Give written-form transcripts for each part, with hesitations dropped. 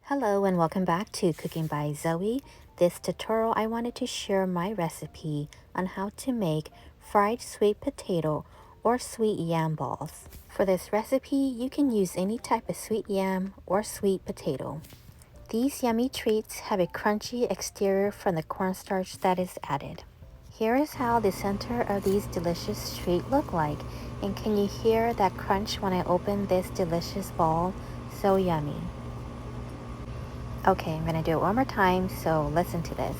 Hello and welcome back to Cooking by Zoe. This tutorial I wanted to share my recipe on how to make fried sweet potato or sweet yam balls. For this recipe, you can use any type of sweet yam or sweet potato. These yummy treats have a crunchy exterior from the cornstarch that is added. Here is how the center of these delicious treats look like, and can you hear that crunch when I open this delicious ball? So yummy. Okay, I'm gonna do it one more time, so listen to this.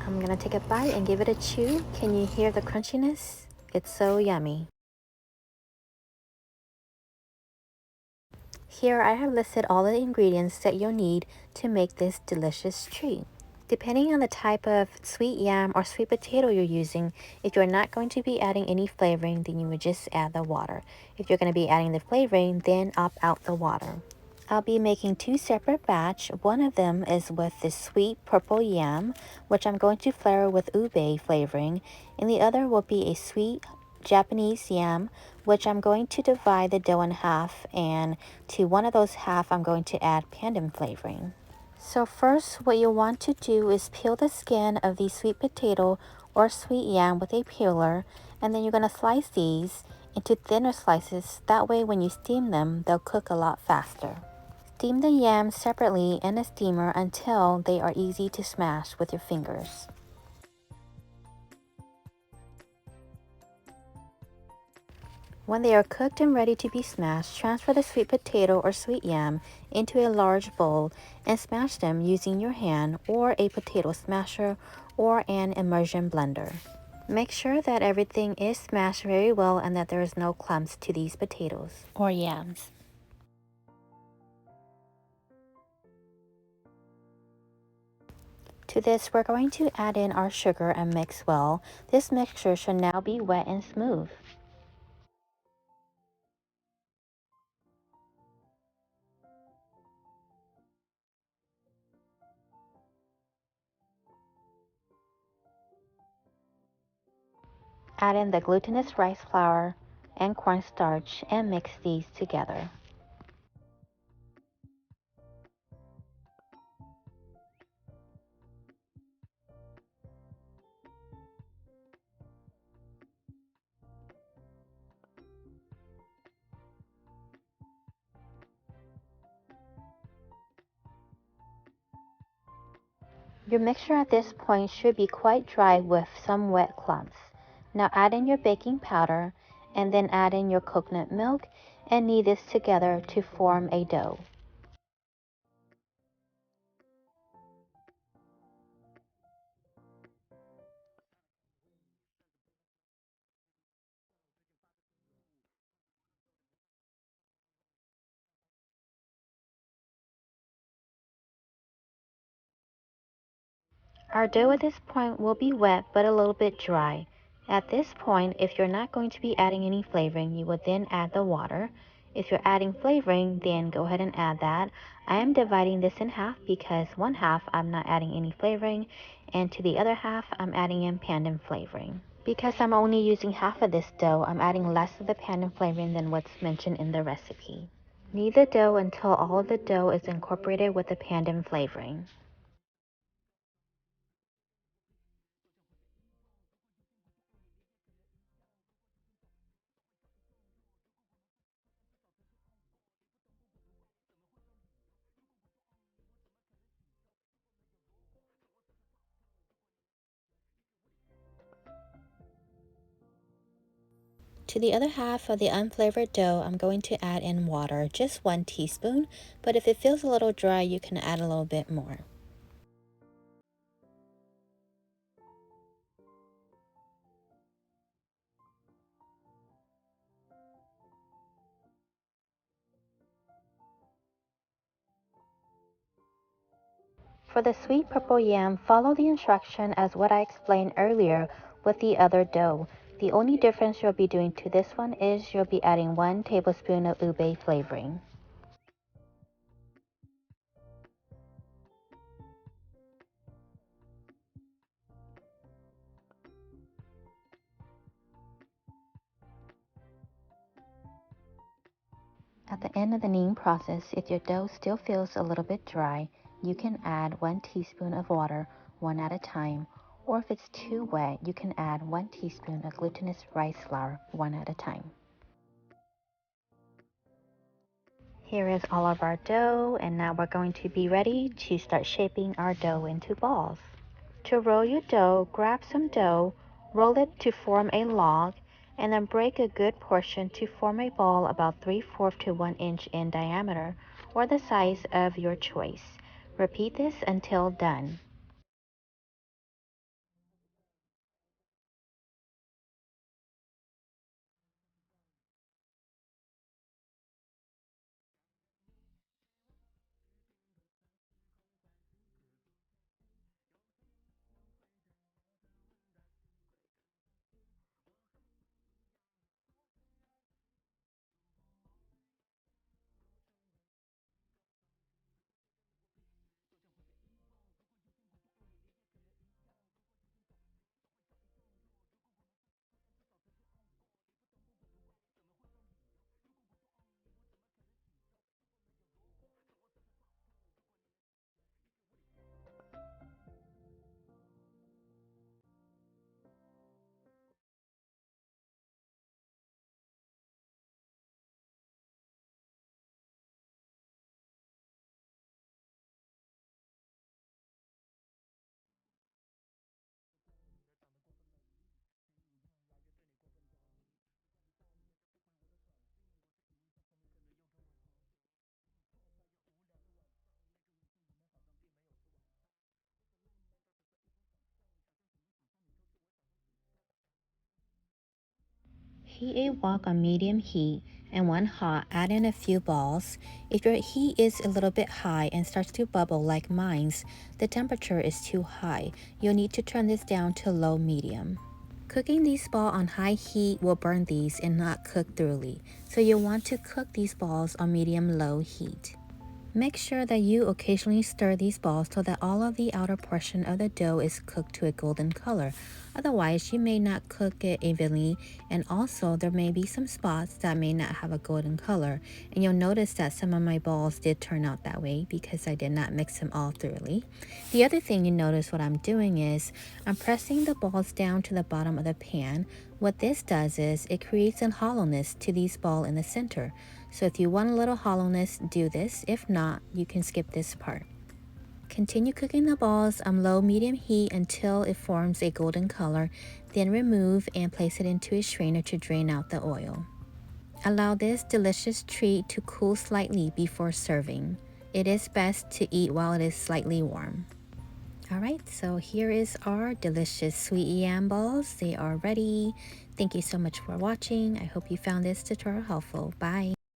I'm gonna take a bite and give it a chew. Can you hear the crunchiness? It's so yummy. Here I have listed all the ingredients that you'll need to make this delicious treat. Depending on the type of sweet yam or sweet potato you're using, if you're not going to be adding any flavoring, then you would just add the water. If you're going to be adding the flavoring, then opt out the water. I'll be making two separate batches. One of them is with the sweet purple yam, which I'm going to flavor with ube flavoring, and the other will be a sweet Japanese yam, which I'm going to divide the dough in half, and to one of those half I'm going to add pandan flavoring. So first, what you'll want to do is peel the skin of the sweet potato or sweet yam with a peeler, and then you're going to slice these into thinner slices. That way when you steam them, they'll cook a lot faster. Steam the yams separately in a steamer until they are easy to smash with your fingers. When they are cooked and ready to be smashed, transfer the sweet potato or sweet yam into a large bowl and smash them using your hand or a potato smasher or an immersion blender. Make sure that everything is smashed very well and that there is no clumps to these potatoes or yams. To this, we're going to add in our sugar and mix well. This mixture should now be wet and smooth. Add in the glutinous rice flour and cornstarch and mix these together. Your mixture at this point should be quite dry with some wet clumps. Now add in your baking powder and then add in your coconut milk and knead this together to form a dough. Our dough at this point will be wet but a little bit dry. At this point, if you're not going to be adding any flavoring, you would then add the water. If you're adding flavoring, then go ahead and add that. I am dividing this in half because one half I'm not adding any flavoring, and to the other half I'm adding in pandan flavoring. Because I'm only using half of this dough, I'm adding less of the pandan flavoring than what's mentioned in the recipe. Knead the dough until all of the dough is incorporated with the pandan flavoring. To the other half of the unflavored dough, I'm going to add in water, just 1 teaspoon, but if it feels a little dry, you can add a little bit more. For the sweet purple yam, follow the instruction as what I explained earlier with the other dough. The only difference you'll be doing to this one is you'll be adding 1 tablespoon of ube flavoring. At the end of the kneading process, if your dough still feels a little bit dry, you can add 1 teaspoon of water, one at a time, or if it's too wet, you can add 1 teaspoon of glutinous rice flour, one at a time. Here is all of our dough, and now we're going to be ready to start shaping our dough into balls. To roll your dough, grab some dough, roll it to form a log, and then break a good portion to form a ball about 3/4 to 1 inch in diameter, or the size of your choice. Repeat this until done. Heat a wok on medium heat, and when hot, add in a few balls. If your heat is a little bit high and starts to bubble like mine's, the temperature is too high. You'll need to turn this down to low medium. Cooking these balls on high heat will burn these and not cook thoroughly, so you'll want to cook these balls on medium-low heat. Make sure that you occasionally stir these balls so that all of the outer portion of the dough is cooked to a golden color. Otherwise, you may not cook it evenly, and also there may be some spots that may not have a golden color. And you'll notice that some of my balls did turn out that way because I did not mix them all thoroughly. The other thing you notice what I'm doing is I'm pressing the balls down to the bottom of the pan. What this does is it creates a hollowness to these balls in the center. So if you want a little hollowness, do this. If not, you can skip this part. Continue cooking the balls on low-medium heat until it forms a golden color, then remove and place it into a strainer to drain out the oil. Allow this delicious treat to cool slightly before serving. It is best to eat while it is slightly warm. Alright, so here is our delicious sweet yam balls. They are ready. Thank you so much for watching. I hope you found this tutorial helpful. Bye.